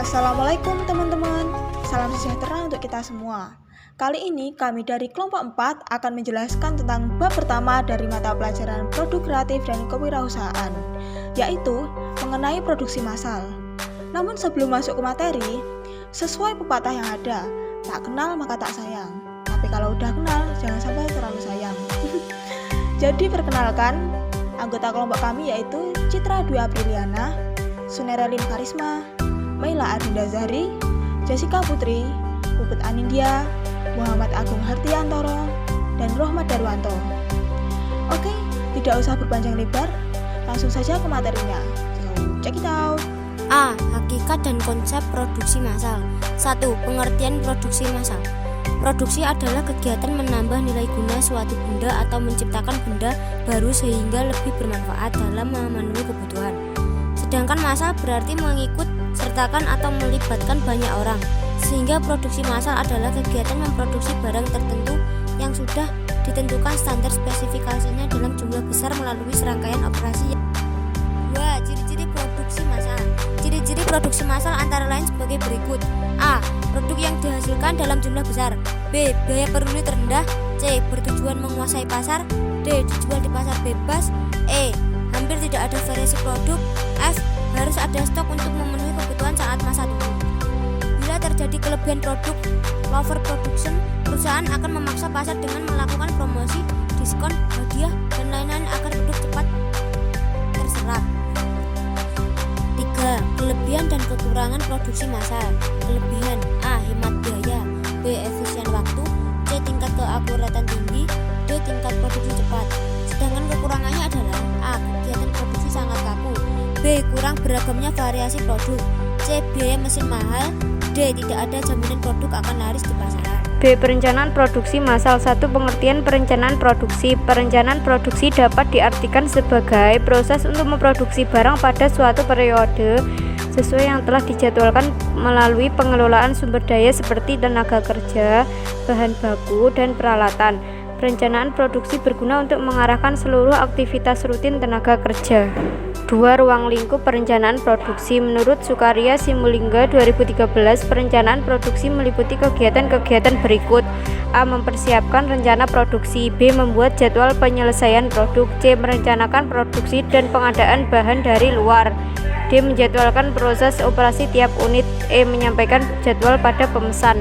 Assalamualaikum teman-teman, salam sejahtera untuk kita semua. Kali ini kami dari kelompok 4 akan menjelaskan tentang bab pertama dari mata pelajaran produk kreatif dan kewirausahaan, yaitu mengenai produksi massal. Namun sebelum masuk ke materi, sesuai pepatah yang ada, tak kenal maka tak sayang. Tapi kalau udah kenal, jangan sampai terlalu sayang. Jadi perkenalkan, anggota kelompok kami yaitu Citra Dwi Apriliana, Sunerelin Karisma, Maila Adinda Zahri, Jessica Putri, Puput Anindya, Muhammad Agung Hartiantoro, dan Rohmat Darwanto. Oke, tidak usah berpanjang lebar, langsung saja ke materinya. So, check it out. A. Hakikat dan konsep produksi massal. 1. Pengertian produksi massal. Produksi adalah kegiatan menambah nilai guna suatu benda atau menciptakan benda baru sehingga lebih bermanfaat dalam memenuhi kebutuhan. Sedangkan massal berarti mengikut sertakan atau melibatkan banyak orang, sehingga produksi massal adalah kegiatan memproduksi barang tertentu yang sudah ditentukan standar spesifikasinya dalam jumlah besar melalui serangkaian operasi. 2. Ciri-ciri produksi massal. Ciri-ciri produksi massal antara lain sebagai berikut. A. Produk yang dihasilkan dalam jumlah besar. B. Biaya per unit rendah. C. Bertujuan menguasai pasar. D. Dijual di pasar bebas. E. Hampir tidak ada variasi produk. F. Harus ada stok untuk memenuhi kebutuhan saat masa tunggu. Bila terjadi kelebihan produk, overproduction, perusahaan akan memaksa pasar dengan melakukan promosi, diskon, hadiah, dan lain-lain agar produk cepat terserap. 3. Kelebihan dan kekurangan produksi massal. Kelebihan: A. Hemat biaya. B. Efisien waktu. C. Tingkat keakuratan tinggi. D. Tingkat produksi cepat. Sedangkan kekurangannya adalah: A. Kegiatan produksi sangat kaku. B. Kurang beragamnya variasi produk. C. Biaya mesin mahal. D. Tidak ada jaminan produk akan laris di pasaran. B. Perencanaan produksi massal. 1. Pengertian perencanaan produksi. Perencanaan produksi dapat diartikan sebagai proses untuk memproduksi barang pada suatu periode sesuai yang telah dijadwalkan melalui pengelolaan sumber daya seperti tenaga kerja, bahan baku, dan peralatan. Perencanaan produksi berguna untuk mengarahkan seluruh aktivitas rutin tenaga kerja. 2. Ruang lingkup perencanaan produksi. Menurut Sukarya Simulingga 2013, perencanaan produksi meliputi kegiatan-kegiatan berikut. A. Mempersiapkan rencana produksi. B. Membuat jadwal penyelesaian produk. C. Merencanakan produksi dan pengadaan bahan dari luar. D. Menjadwalkan proses operasi tiap unit. E. Menyampaikan jadwal pada pemesan.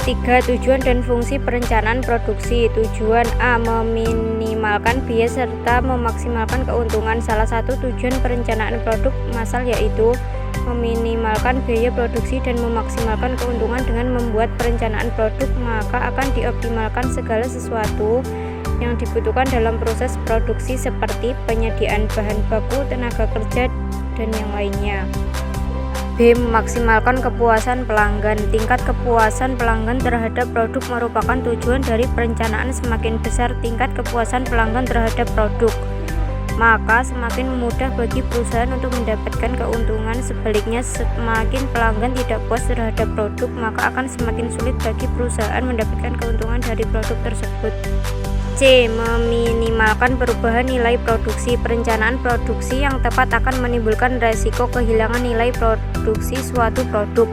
3. Tujuan dan fungsi perencanaan produksi. Tujuan: A. Meminimalkan biaya serta memaksimalkan keuntungan. Salah satu tujuan perencanaan produk massal yaitu meminimalkan biaya produksi dan memaksimalkan keuntungan. Dengan membuat perencanaan produk, maka akan dioptimalkan segala sesuatu yang dibutuhkan dalam proses produksi seperti penyediaan bahan baku, tenaga kerja, dan yang lainnya. B. Memaksimalkan kepuasan pelanggan. Tingkat kepuasan pelanggan terhadap produk merupakan tujuan dari perencanaan. Semakin besar tingkat kepuasan pelanggan terhadap produk, maka semakin mudah bagi perusahaan untuk mendapatkan keuntungan. Sebaliknya, semakin pelanggan tidak puas terhadap produk, maka akan semakin sulit bagi perusahaan mendapatkan keuntungan dari produk tersebut. C. Meminimalkan perubahan nilai produksi. Perencanaan produksi yang tepat akan menimbulkan resiko kehilangan nilai produksi suatu produk.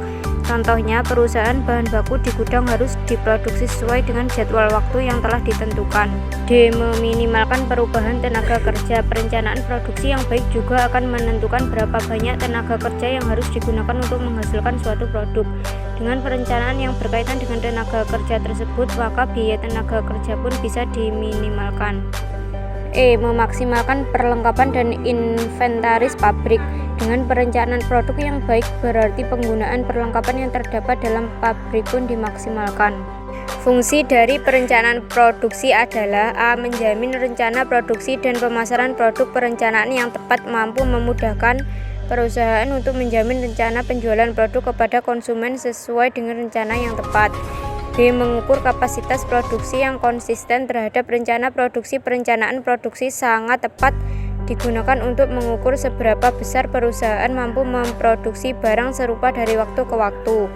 Contohnya, perusahaan bahan baku di gudang harus diproduksi sesuai dengan jadwal waktu yang telah ditentukan. D. Meminimalkan perubahan tenaga kerja. Perencanaan produksi yang baik juga akan menentukan berapa banyak tenaga kerja yang harus digunakan untuk menghasilkan suatu produk. Dengan perencanaan yang berkaitan dengan tenaga kerja tersebut, maka biaya tenaga kerja pun bisa diminimalkan. E. Memaksimalkan perlengkapan dan inventaris pabrik. Dengan perencanaan produk yang baik, berarti penggunaan perlengkapan yang terdapat dalam pabrik pun dimaksimalkan. Fungsi dari perencanaan produksi adalah: A. Menjamin rencana produksi dan pemasaran produk. Perencanaan yang tepat mampu memudahkan perusahaan untuk menjamin rencana penjualan produk kepada konsumen sesuai dengan rencana yang tepat. B. Mengukur kapasitas produksi yang konsisten terhadap rencana produksi. Perencanaan produksi sangat tepat digunakan untuk mengukur seberapa besar perusahaan mampu memproduksi barang serupa dari waktu ke waktu.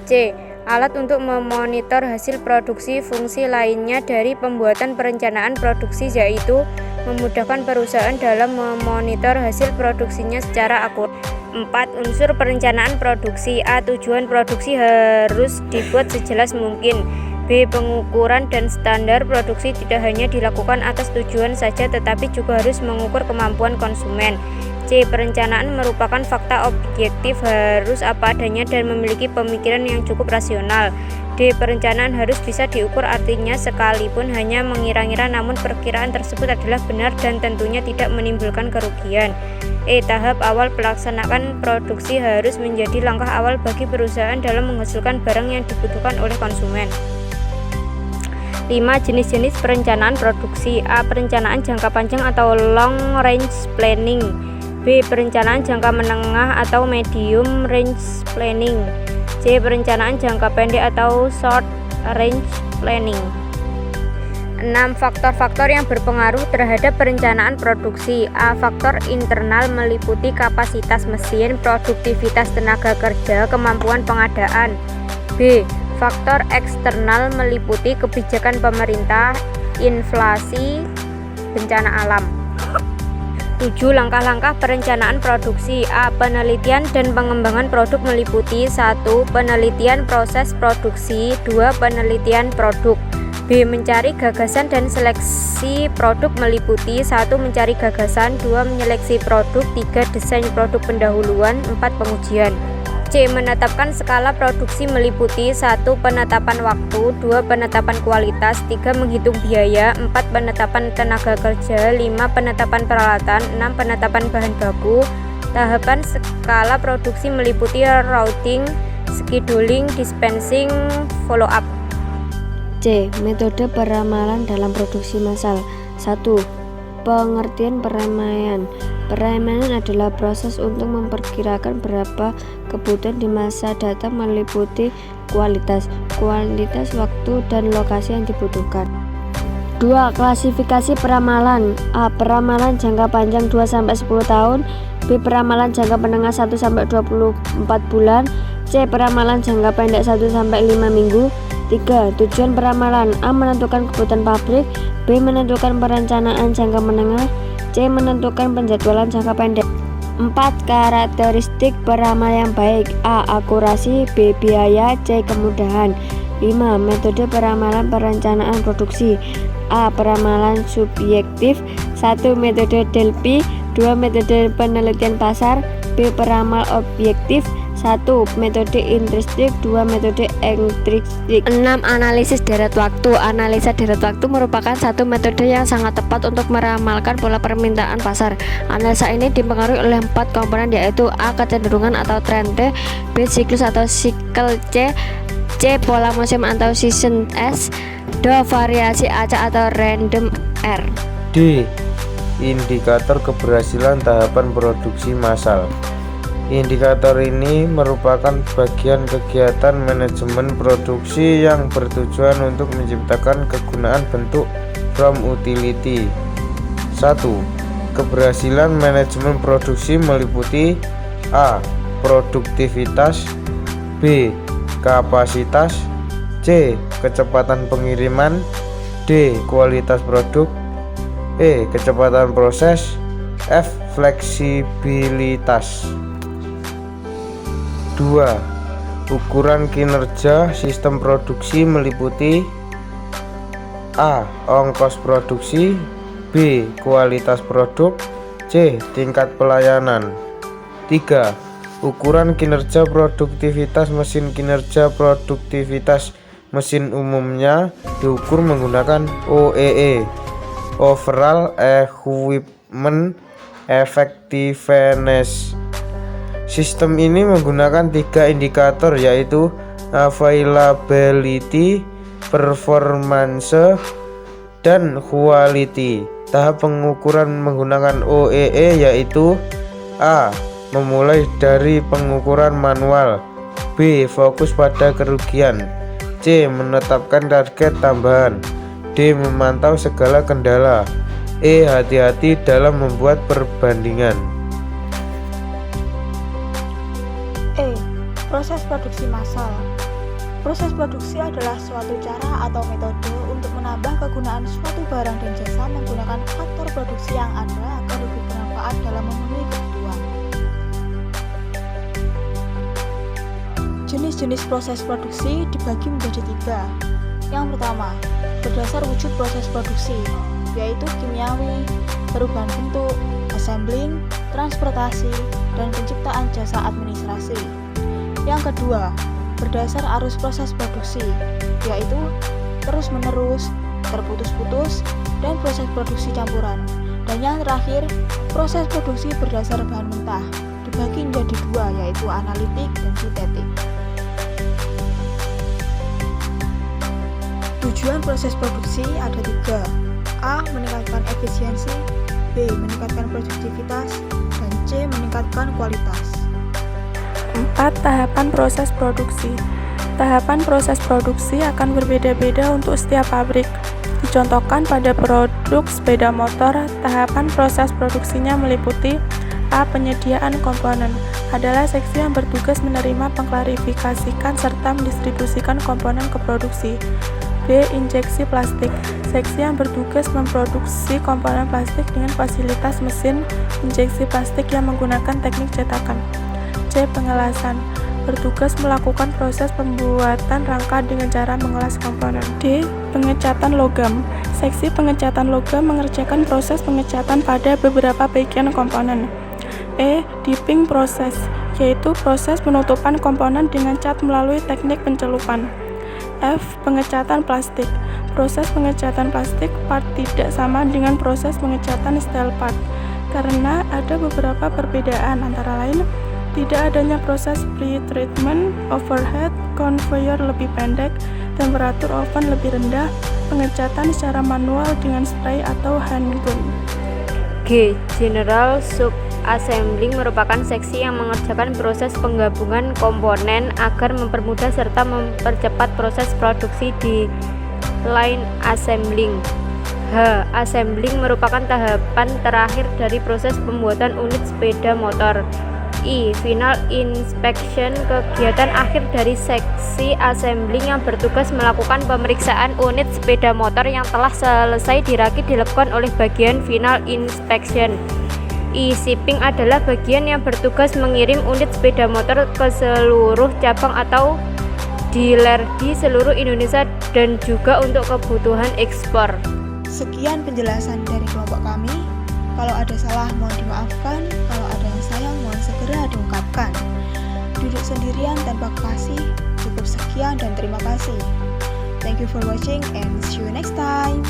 C. Alat untuk memonitor hasil produksi. Fungsi lainnya dari pembuatan perencanaan produksi yaitu memudahkan perusahaan dalam memonitor hasil produksinya secara akurat. 4. Unsur perencanaan produksi. A. Tujuan produksi harus dibuat sejelas mungkin. B. Pengukuran dan standar produksi tidak hanya dilakukan atas tujuan saja tetapi juga harus mengukur kemampuan konsumen. C. Perencanaan merupakan fakta objektif, harus apa adanya dan memiliki pemikiran yang cukup rasional. D. Perencanaan harus bisa diukur, artinya sekalipun hanya mengira-ngira namun perkiraan tersebut adalah benar dan tentunya tidak menimbulkan kerugian. E. Tahap awal pelaksanaan produksi harus menjadi langkah awal bagi perusahaan dalam menghasilkan barang yang dibutuhkan oleh konsumen. 5. Jenis-jenis perencanaan produksi. A. Perencanaan jangka panjang atau long range planning. B. Perencanaan jangka menengah atau medium range planning. C. Perencanaan jangka pendek atau short range planning. 6. Faktor-faktor yang berpengaruh terhadap perencanaan produksi. A. Faktor internal meliputi kapasitas mesin, produktivitas tenaga kerja, kemampuan pengadaan. B. Faktor eksternal meliputi kebijakan pemerintah, inflasi, bencana alam. 7. Langkah-langkah perencanaan produksi. A. Penelitian dan pengembangan produk meliputi 1. Penelitian proses produksi. 2. Penelitian produk. B. Mencari gagasan dan seleksi produk meliputi 1. Mencari gagasan. 2. Menyeleksi produk. 3. Desain produk pendahuluan. 4. Pengujian. C. Menetapkan skala produksi meliputi 1. Penetapan waktu. 2. Penetapan kualitas. 3. Menghitung biaya. 4. Penetapan tenaga kerja. 5. Penetapan peralatan. 6. Penetapan bahan baku. Tahapan skala produksi meliputi routing, scheduling, dispensing, follow up. C. Metode peramalan dalam produksi massal. 1. Pengertian peremaian. Peremaian adalah proses untuk memperkirakan berapa kebutuhan di masa datang meliputi kualitas, waktu, dan lokasi yang dibutuhkan. 2. Klasifikasi peramalan. A. Peramalan jangka panjang 2-10 tahun. B. Peramalan jangka menengah 1-24 bulan. C. Peramalan jangka pendek 1-5 minggu. 3. Tujuan peramalan. A. Menentukan kebutuhan pabrik. B. Menentukan perencanaan jangka menengah. C. Menentukan penjadwalan jangka pendek. 4. Karakteristik peramal yang baik. A. Akurasi. B. Biaya. C. Kemudahan. 5. Metode peramalan perencanaan produksi. A. Peramalan subjektif. 1. Metode Delphi. 2. Metode penelitian pasar. B. Peramal objektif. 1. Metode intristik. 2. Metode ekstristik. 6. Analisis deret waktu. Analisa deret waktu merupakan satu metode yang sangat tepat untuk meramalkan pola permintaan pasar. Analisa ini dipengaruhi oleh 4 komponen, yaitu A. Kecenderungan atau tren. B. Siklus atau sikel. C. Pola musim atau season. D. Variasi acak atau random R. D. Indikator keberhasilan tahapan produksi massal. Indikator ini merupakan bagian kegiatan manajemen produksi yang bertujuan untuk menciptakan kegunaan bentuk from utility. 1. Keberhasilan manajemen produksi meliputi A. Produktivitas. B. Kapasitas. C. Kecepatan pengiriman. D. Kualitas produk. E. Kecepatan proses. F. Fleksibilitas. 2. Ukuran kinerja sistem produksi meliputi A. Ongkos produksi. B. Kualitas produk. C. Tingkat pelayanan. 3. Ukuran kinerja produktivitas mesin. Kinerja produktivitas mesin umumnya diukur menggunakan OEE, Overall Equipment Effectiveness. Sistem ini menggunakan 3 indikator, yaitu availability, performance, dan quality. Tahap pengukuran menggunakan OEE yaitu A. Memulai dari pengukuran manual. B. Fokus pada kerugian. C. Menetapkan target tambahan. D. Memantau segala kendala. E. Hati-hati dalam membuat perbandingan. E. Proses produksi massal. Proses produksi adalah suatu cara atau metode untuk menambah kegunaan suatu barang dan jasa menggunakan faktor produksi yang ada agar lebih bermanfaat dalam memenuhi kebutuhan. Jenis-jenis proses produksi dibagi menjadi 3. Yang pertama, berdasar wujud proses produksi, yaitu kimiawi, perubahan bentuk, assembling, transportasi, dan penciptaan jasa administrasi. Yang kedua, berdasar arus proses produksi, yaitu terus-menerus, terputus-putus, dan proses produksi campuran. Dan yang terakhir, proses produksi berdasar bahan mentah, dibagi menjadi 2, yaitu analitik dan sintetik. Tujuan proses produksi ada 3. A. Meningkatkan efisiensi, B. Meningkatkan produktivitas, dan C. Meningkatkan kualitas. 4. Tahapan proses produksi. Tahapan proses produksi akan berbeda-beda untuk setiap pabrik. Dicontohkan pada produk sepeda motor, tahapan proses produksinya meliputi A. Penyediaan komponen adalah seksi yang bertugas menerima, mengklarifikasikan, serta mendistribusikan komponen ke produksi. B. Injeksi plastik, seksi yang bertugas memproduksi komponen plastik dengan fasilitas mesin injeksi plastik yang menggunakan teknik cetakan. C. Pengelasan, bertugas melakukan proses pembuatan rangka dengan cara mengelas komponen. D. Pengecatan logam, seksi pengecatan logam mengerjakan proses pengecatan pada beberapa bagian komponen. E. Dipping proses, yaitu proses penutupan komponen dengan cat melalui teknik pencelupan. F. Pengecatan plastik, proses pengecatan plastik part tidak sama dengan proses pengecatan steel part, karena ada beberapa perbedaan, antara lain tidak adanya proses pre-treatment, overhead, conveyor lebih pendek, temperatur oven lebih rendah, pengecatan secara manual dengan spray atau hand gun. G. General Sub-Assembling merupakan seksi yang mengerjakan proses penggabungan komponen agar mempermudah serta mempercepat proses produksi di line assembling. H. Assembling merupakan tahapan terakhir dari proses pembuatan unit sepeda motor. I. Final inspection, kegiatan akhir dari seksi assembling yang bertugas melakukan pemeriksaan unit sepeda motor yang telah selesai dirakit dilakukan oleh bagian final inspection. I. Shipping adalah bagian yang bertugas mengirim unit sepeda motor ke seluruh cabang atau dealer di seluruh Indonesia dan juga untuk kebutuhan ekspor. Sekian penjelasan dari kelompok kami. Kalau ada salah mohon dimaafkan, kalau ada yang sayang mohon segera diungkapkan. Duduk sendirian tanpa kekasih, cukup sekian dan terima kasih. Thank you for watching and see you next time.